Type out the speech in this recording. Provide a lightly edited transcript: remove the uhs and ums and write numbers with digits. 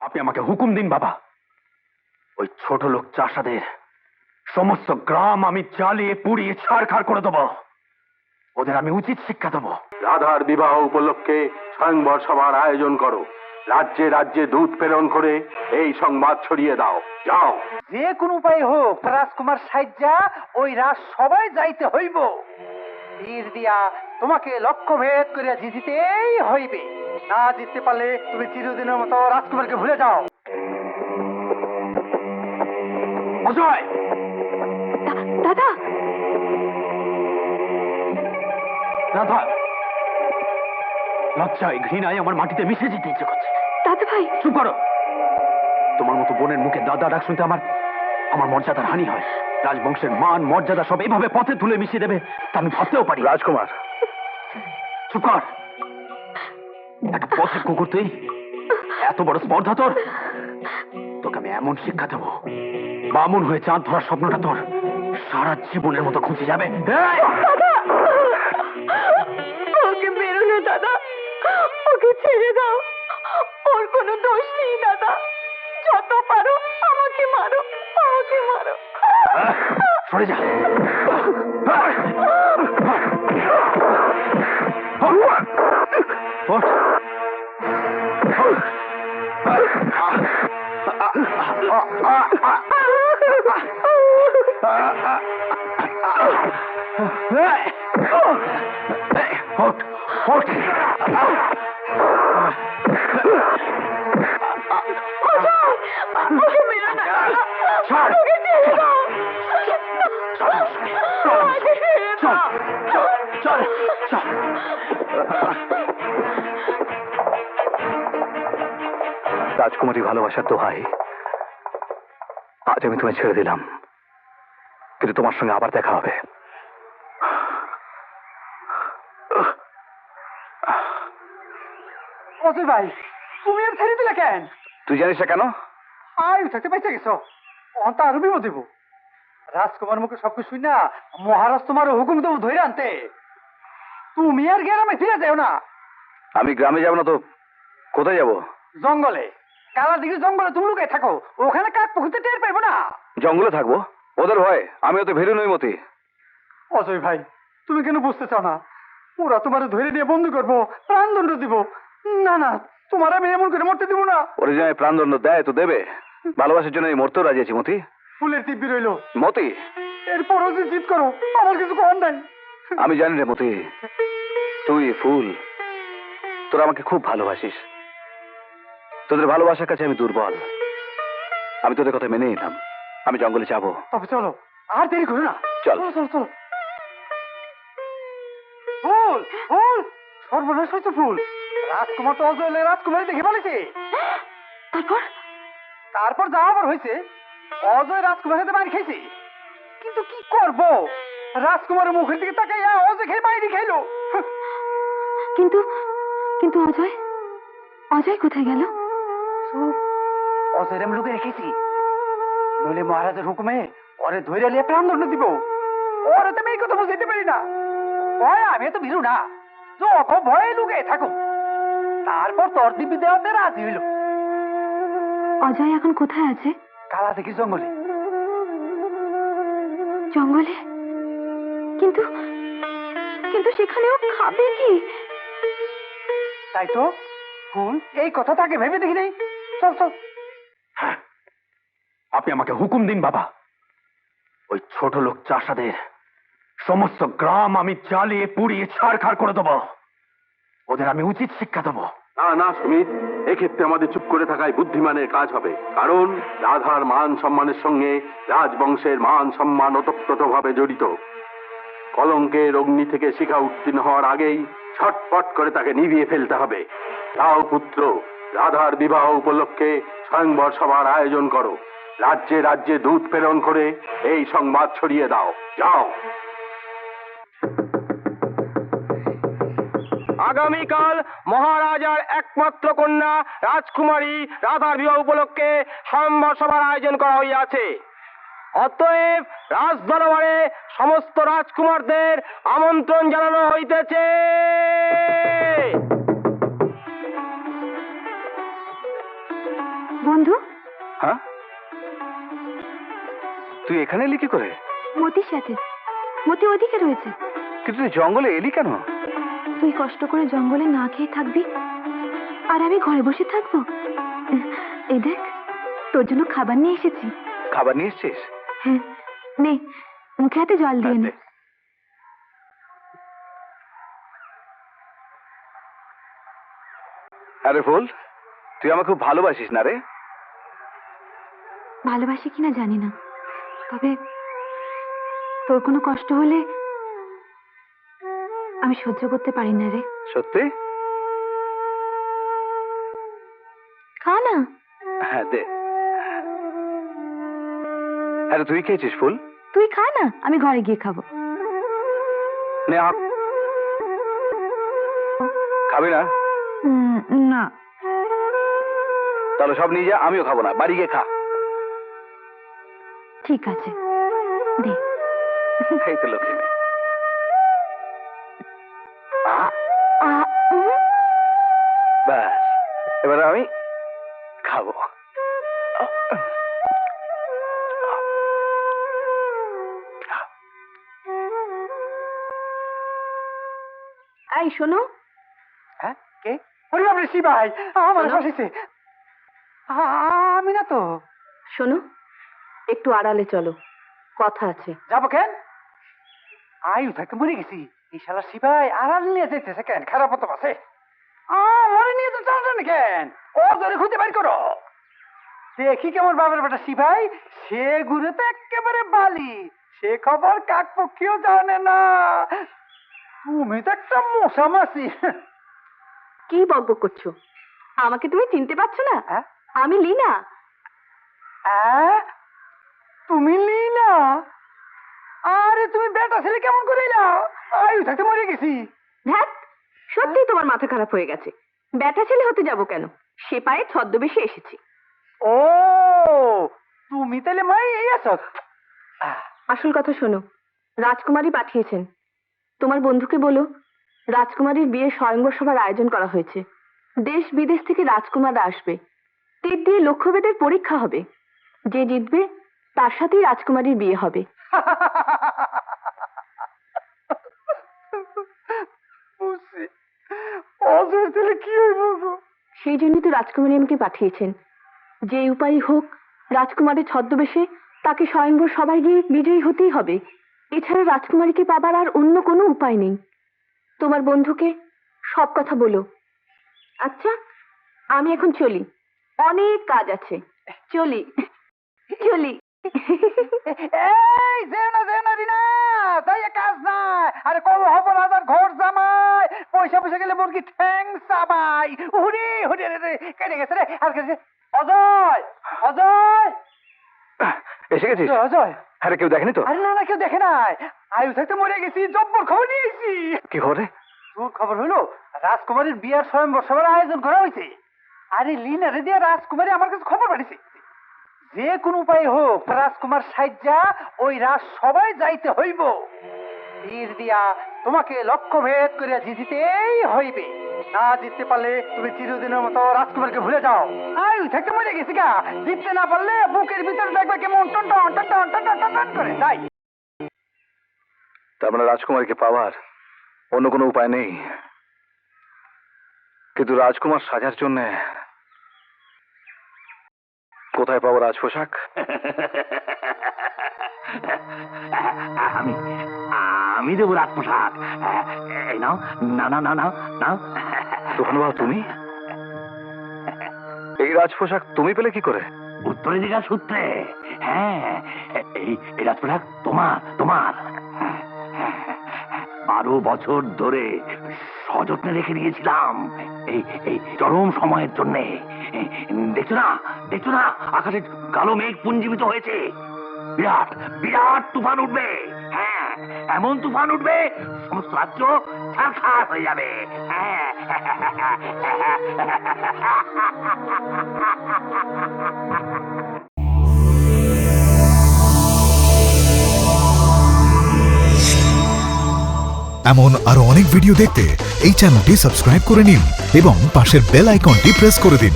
আপনি আমাকে হুকুম দিন বাবা, ওই ছোট লোক চাষাদের সমস্ত গ্রাম আমি জ্বালিয়ে পুড়িয়ে ছাড়খাড় করে দেবো। ওদের আমি উচিত শিক্ষা দেবো। রাধার বিবাহ উপলক্ষে স্বয়ংবর সভার আয়োজন করো। রাজ্যে রাজ্যে দূত প্রেরণ করে এই সংবাদ ছড়িয়ে দাও। যাও। যে কোন উপায় হোক রাজকুমার সাজ্জা ওই রাজ সবাই যাইতে হইব। তীর দিয়া তোমাকে লক্ষ্য ভেদ করিয়া জিতিতেই হইবে। না জিততে পারলে তুমি চিরদিনের মতো রাজকুমারকে ভুলে যাও। অজয়! দাদা! রাধা, লজ্জায় ঘৃণায় আমার মাটিতে মিশে যেতে ইচ্ছে করছে। দাদা ভাই! চুপ করো। তোমার মতো বোনের মুখে দাদা ডাক শুনতে আমার মর্যাদার হানি হয়। রাজবংশের মান মর্যাদা সব এইভাবে পথে তুলে মিশিয়ে দেবে তা আমি ভাবতেও পারি। রাজকুমার, চুপ কর। একটা পথের কুকুর তুই, এত বড় স্পর্ধা তোর। তোকে আমি এমন শিক্ষা দেবো, বামুন হয়ে চাঁদ ধরার স্বপ্নটা তোর সারা জীবনের মতো খুঁজে যাবে। ওকে বেরো না দাদা, ওকে ছেড়ে দাও। ওর কোনো দোষ নেই দাদা। যত পারো আমাকে মারো, আমাকে মারো। সরে যা। ওঠ। ওঠ, ওঠ। ওকে বেরো না, ছাড়। ওকে ছেড়ে দাও। আমাকে ছেড়ে দাও। চল, চল। রাজকুমারী ভালোবাসার দোহাই, আজ আমি তোমায় ছেড়ে দিলাম, কিন্তু তোমার সঙ্গে আবার দেখা হবে। অজয় ভাই, তুমি আর ছেড়ে দিলে কেন? তুই জানিস না কেন? আয়ু থাকতে পাইছে গেছো, অন্ত আরো বিপদ দেব। রাজকুমার মুখে সবকিছু শুই না, মহারাজ তোমার হুকুম দেবো ধরে আনতে। তুমি আর গ্রামে ফিরে যাও না। আমি গ্রামে যাব না তো কোথায় যাব? জঙ্গলে, কালা দিকে জঙ্গলে তুমি লুকিয়ে থাকো। ওখানে কাক পুকুরতে টের পাইবো না। জঙ্গলে থাকবো? ওদের ভয় আমিও তো ভেরু নই মতি। অজয় ভাই, তুমি কেন বুঝতে চাও না? ওরা তোমার ধরে নিয়ে বন্ধু করবো, প্রাণদণ্ড দিব। না না, তোমার আমি এমন করে মরতে দিব না। ওরে যে প্রাণদণ্ড দেয় তো দেবে, ভালোবাসার জন্য এই মরতেও রাজি আছি মতি। ফুলের দিব্যি রইল মতি, এরপরও যে জিত করো, আমার কিছু করার নাই। আমি জানি রে মতি, তুই ফুল, তোরা আমাকে খুব ভালোবাসিস। তোদের ভালোবাসার কাছে আমি দুর্বল। আমি তোদের কথা মেনে নিলাম, আমি জঙ্গলে যাবো। তবে চলো, আর দেরি করো না। চল। চলো চলো চলো। ফুল, ফুল, সর্বনাশ হয়েছে ফুল। রাজকুমার তো অজয় রাজকুমারী দেখে বলেছে। তারপর? তারপর যা আবার হয়েছে, অজয় রাজকুমারের সাথে মারি খেয়েছে। কিন্তু কি করব, রাজকুমারের মুখের দিকে তাকাইয়া অজয় খেয়ে বাইরে খাইলো। কিন্তু কিন্তু অজয়, অজয় কোথায় গেল? অজয়ের আমি লুকে রেখেছি, নইলে মহারাজের হুকুমে ওরে ধৈর্য নিয়ে প্রাণদণ্ড দিব। ওরে তো আমি এই কথা বুঝাইতে পারি না। ভয় আমি তো বিরু না, যখন ভয়ে লুকে থাকো। তারপর তোর দিব্যি দেওয়াতে রাজি হইল। অজয় এখন কোথায় আছে? কালা দেখি জঙ্গলে। জঙ্গলে? কিন্তু কিন্তু সেখানেও খাবে কি? তাই তো ফুল, এই কথা তাকে ভেবে দেখি নাই। চল চল। হ্যাঁ, আপনি আমাকে হুকুম দিন বাবা, ওই ছোট লোক চাষাদের সমস্ত গ্রাম আমি জ্বালিয়ে পুড়িয়ে ছাড়খাড় করে দেবো। ওদের আমি উচিত শিক্ষা দেবো। না না সুমিত, এক্ষেত্রে আমাদের চুপ করে থাকাই বুদ্ধিমানের কাজ হবে। কারণ রাধার মান সম্মানের সঙ্গে রাজবংশের মান সম্মান ওতপ্রোতভাবে জড়িত। কলঙ্কের অগ্নি থেকে শিখা উত্তীর্ণ হওয়ার আগেই ছটফট করে তাকে নিভিয়ে ফেলতে হবে। তাও পুত্র, রাধার বিবাহ উপলক্ষে স্বয়ংবর সভার আয়োজন করো। রাজ্যে রাজ্যে দূত প্রেরণ করে এই সংবাদ ছড়িয়ে দাও। যাও। আগামীকাল মহারাজার একমাত্র কন্যা রাজকুমারী রাধার বিবাহ উপলক্ষে স্বয়ংবর সভার আয়োজন করা হইয়াছে। অতএব রাজদরবারে সমস্ত রাজকুমারদের আমন্ত্রণ জানানো হইতেছে। বন্ধু, হ্যাঁ, তুই এখানে এলি কি করে? মতির সাথে। মতি ওদিকে রয়েছে। কিন্তু তুই জঙ্গলে এলি কেন? তুই কষ্ট করে জঙ্গলে না খেয়ে থাকবি আর আমি ঘরে বসে থাকবো। এই দেখ, তোর জন্য খাবার নিয়ে এসেছি। খাবার নিয়ে এসছিস? হ্যাঁ, নে মুখে হাতে জল দিয়ে নে। আরে ফুল, তুই আমাকে খুব ভালোবাসিস না রে? ভালোবাসি কিনা জানি না, তবে তোর কোনো কষ্ট হলে আমি সহ্য করতে পারি না রে। সত্যি? খা না। হ্যাঁ দে। আরে তুই খেয়েছিস ফুল? তুই খা না, আমি ঘরে গিয়ে খাবো। নে খাবি না? না। তাহলে সব নিয়ে যা, আমিও খাবো না, বাড়ি গিয়ে খা। ঠিক আছে, দে। এই তো লক্ষ্মী মেয়ে। ব্যাস, এবার আমি খাবো। এই শোনো। হ্যাঁ, কে? ওরে বাপরে, সিপাই আমার শোনো। ফাঁসিছে। আমি না তো। শোনো, একটু আড়ালে চলো, কথা আছে। যাবো কেন? আয়ু থাকতে মরে গেছি। এই শালা সিপাই আড়াল নিয়ে যেতেছে কেন? খারাপ হতো আছে। মরে নিয়ে তো টানাটানি কেন? ও ধরে খুঁজে বাইর করো। দেখি কেমন বাবার বেটা সিপাই, সে ঘুরে তো একেবারে বালি, সে খবর কাক পক্ষীও জানে না। তুমি তো একটা মশা মাসি। কি বকবক করছো? আমাকে তুমি চিনতে পারছো না? হ্যাঁ? আমি লীনা। তুমি লীনা? আরে তুমি বেটা ছেলে কেমন করে এলাও? আয়ু থাকতে মরে গেছি। ধ্যাত, সত্যি তোমার মাথা খারাপ হয়ে গেছে। ব্যাটা ছেলে হতে যাব কেন? সে পায়ে ছদ্মবেশে এসেছি। ও, তুমি তাহলে মাই এই আছো। আসল কথা শোনো, রাজকুমারী পাঠিয়েছেন। তোমার বন্ধুকে বলো রাজকুমারীর বিয়ে স্বয়ংবর সভার আয়োজন করা হয়েছে। দেশ বিদেশ থেকে রাজকুমাররা আসবে। তীর দিয়ে লক্ষ্যভেদের পরীক্ষা হবে। যে জিতবে তার সাথেই রাজকুমারীর বিয়ে হবে। অজয় তাহলে কি হইব গো? সেই জন্যই তো রাজকুমারী আমাকে পাঠিয়েছেন। যে উপায় হোক রাজকুমারের ছদ্মবেশে তাকে স্বয়ংবর সবাই গিয়ে বিজয়ী হতেই হবে। এছাড়া রাজকুমারীকে পাবার আর অন্য কোনো উপায় নেই। তোমার বন্ধুকে সব কথা বলো। আচ্ছা, আমি এখন চলি, অনেক কাজ আছে। চলি চলি। এই যেও না রিনা, তাই কাজ নাই। আরে কম হব রাজার ঘর জামাই, পয়সা পয়সা গেলে মুরগি ঠ্যাং চাবাই। হুরে হুরে রে, কেটে গেছে রে। আর কেটে। অজয়, অজয়, এসে গেছিস? অজয়। আরে কেউ দেখেনি তো? আরে না, কেউ দেখে নাই। আয়ু থাকতে মরে গেছি, জব্বর খবর নিয়েছি। কি খবর রে? তোর খবর হলো রাজকুমারীর বিয়ার স্বয়ংবর সভার আয়োজন করা হয়েছে। আরে লীনা রে দিয়া রাজকুমারী আমার কাছে খবর পাঠিয়েছে। যে কোন উপায় হোক রাজকুমার সাজ্জা ওই রাজ সবাই যাইতে হইব। তীর দিয়া তোমাকে লক্ষ্য ভেদ করিয়া জিতিতেই হইবে। না জিততে পারলে তুমি চিরদিনের মতো রাজকুমারকে ভুলে যাও। আয়ু থাকতে মরে গেছি গা। জিততে না পারলে বুকের ভিতরে দেখবে কেমন টন টন টন টন টন টন টন করে তাই। তার মানে রাজকুমারীকে পাওয়ার অন্য কোনো উপায় নেই। কিন্তু রাজকুমার সাজার জন্য কোথায় পাবো রাজ পোশাক? আমি দেবো রাজ পোশাক। এই নাও, না না না না নাও। তুফান বাবু, তুমি এই রাজ পোশাক তুমি পেলে কি করে? উত্তরাধিকার সূত্রে। হ্যাঁ, এই রাজ পোশাক তোমার তোমার 12 বছর ধরে সযত্নে রেখে দিয়েছিলাম এই চরম সময়ের জন্য। দেখছো না আকাশে কালো মেঘ পুঞ্জীবিত হয়েছে। বিরাট বিরাট তুফান উঠবে। হ্যাঁ, এমন তুফান উঠবে সমস্ত রাজ্য ছারখার হয়ে যাবে। হ্যাঁ। এমন আরো অনেক ভিডিও দেখতে এই চ্যানেলটি সাবস্ক্রাইব করে নিন এবং পাশের বেল আইকনটি প্রেস করে দিন।